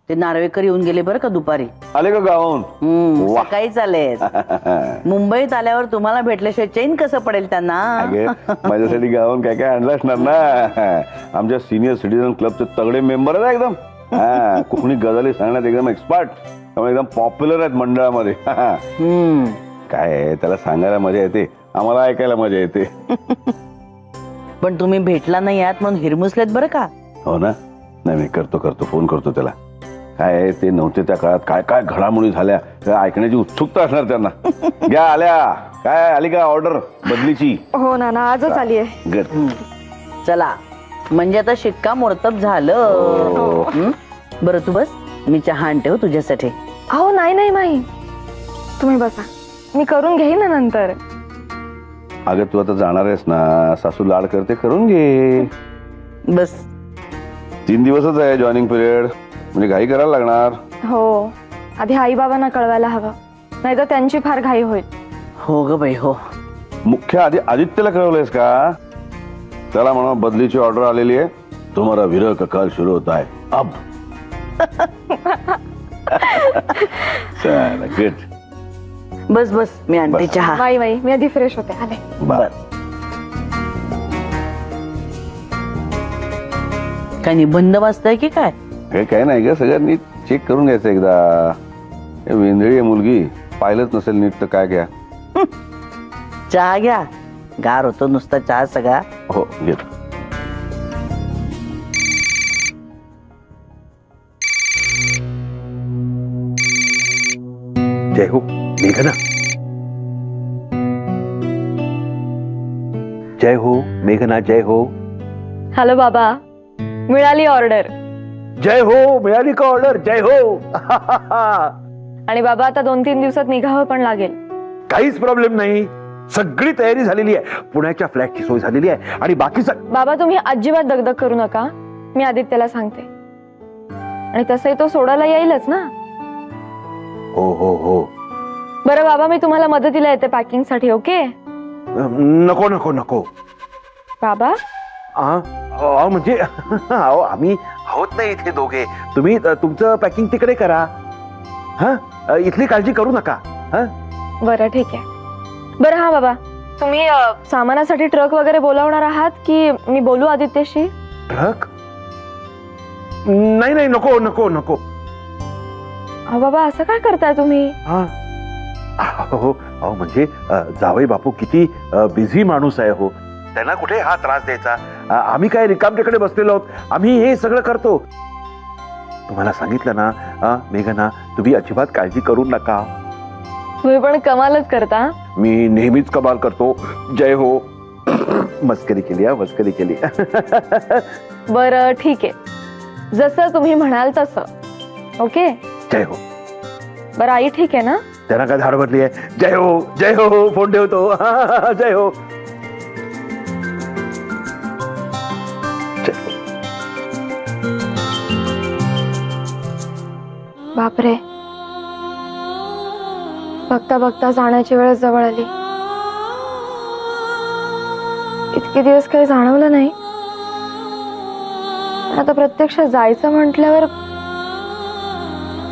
ते नार्वेकर येऊन गेले बरं का दुपारी. आले का गावाहून? सकाळीच आलेत. मुंबईत आल्यावर तुम्हाला भेटल्याशिवाय चैन कसं पडेल त्यांना? माझ्यासाठी गावाहून काय काय आणलं असणार ना. आमच्या सिनियर सिटीजन क्लबचे तगडे मेंबर आहेत एकदम. कोकणी गजाली सांगण्यात एकदम एक्सपर्ट, त्यामुळे एकदम पॉप्युलर आहेत मंडळामध्ये. काय त्याला सांगायला मजा येते, आम्हाला ऐकायला मजा येते. पण तुम्ही भेटला नाही आहात म्हणून हिरमुसलेत बरं का. हो ना. नाही मी करतो फोन करतो त्याला. काय ते नव्हते त्या काळात काय काय घडामोडी झाल्या त्या ऐकण्याची उत्सुकता असणार त्यांना. घ्या आल्या. काय आली का ऑर्डर बदलीची? हो ना आजच आली आहे. गुड. चला म्हणजे आता शिक्का मोर्तब झालं. बरं तू बस, मी चहा आणते हो तुझ्यासाठी. अहो नाही माई, तुम्ही बसा, मी करून घेईन ना नंतर. अगं तू आता जाणार आहेस ना, सासू लाड करते, करून घे. बस 3 दिवसच आहे जॉईनिंग पिरियड, म्हणजे घाई करायला लागणार. हो, आधी आई बाबांना कळवायला हवं, नाही तर त्यांची फार घाई होईल. हो ग बाई हो. मुख्य आधी आदित्यला कळवलंयस का? त्याला म्हणा बदलीची ऑर्डर आलेली आहे, तुम्हारा विरह का काल शुरू होता है अब. चला गुड. बस बस मी आणते चहा. बाई मी आधी फ्रेश होते. आले. बर. काय निबंध वाचताय की काय? हे काय नाही ग, सगळं नीट चेक करून घ्यायचं एकदा. वेंधळी आहे मुलगी, पाहिलंच नसेल नीट तर काय घ्या. चहा घ्या, गार होतो नुसता चहा सगळा. हो घेतो. जय हो मेघना. जय हो मेघना. जय हो. हॅलो बाबा, मिळाली ऑर्डर. जय हो, मिळाली का ऑर्डर? जय हो. आणि बाबा आता 2-3 दिवसात निघावं पण लागेल. काहीच प्रॉब्लेम नाही, सगळी तयारी झालेली आहे. पुण्याच्या फ्लॅटची सोय झालेली आहे आणि बाकीचं. बाबा तुम्ही अजिबात दगदग करू नका, मी आदित्यला सांगते. आणि तसंही तो सोडायला येईलच ना. हो हो हो. बरं बाबा, मी तुम्हाला मदतीला येते पॅकिंग साठी. ओके? नको नको नको बाबा. म्हणजे आम्ही आहोत नाही इथे दोघे. तुम्ही तुमचं पॅकिंग तिकडे करा. हा, इथली काळजी करू नका. बरं ठीक आहे. बरं हा बाबा, तुम्ही सामानासाठी ट्रक वगैरे बोलावणार आहात की मी बोलू आदित्यशी? ट्रक? नाही नको नको नको. अहो बाबा, असं काय करताय तुम्ही? हो म्हणजे जावई बापू किती बिझी माणूस आहे हो, त्यांना कुठे हा त्रास द्यायचा. आम्ही काय रिकामटेकडे बसलेलो आहोत, आम्ही हे सगळं करतो. तुम्हाला सांगितलं ना मेघना, तुम्ही अजिबात काळजी करू नका. तुम्ही पण कमालच करता. मी नेहमीच कमाल करतो. जय हो. मस्करी केली. मस्करी केली. बरं ठीक आहे, जसं तुम्ही म्हणाल तसं. ओके? जय हो. बरं आई ठीक आहे ना? त्यांना काय धाड भरली आहे. जय हो. जय हो. फोन ठेवतो. जय हो. बापरे, बघता बघता जाण्याची वेळ जवळ आली. इतके दिवस काही जाणवलं नाही, पण आता प्रत्यक्ष जायचं म्हटल्यावर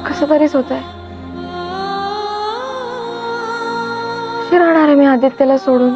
कसं तरीच होतंय. कशी राहणार आहे मी आदित्यला सोडून?